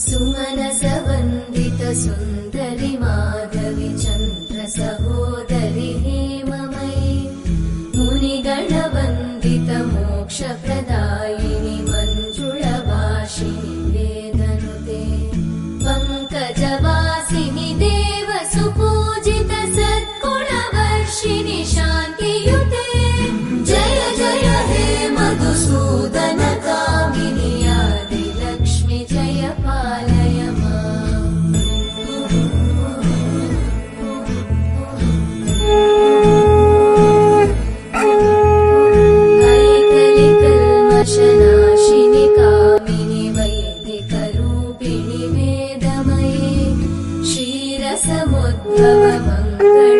सुमनसवन्दित सुन्दरि माधवि चन्द्र सहोदरि हेममयि मुनिगणवन्दित मोक्षप्रदायिनि मञ्जुळभाषिणि वेदनुते पङ्कजवासिनि देव सुपूजित सद्गुणवर्षिणि शान्तियुते जय जय हे मधुसूदन कामिनि आदिलक्ष्मि जय पालय माम् ऐकलिकल्मषनाशिनि कामिनि वैदिकरूपिणि वेदमये क्षीरसमुद्भव मङ्गल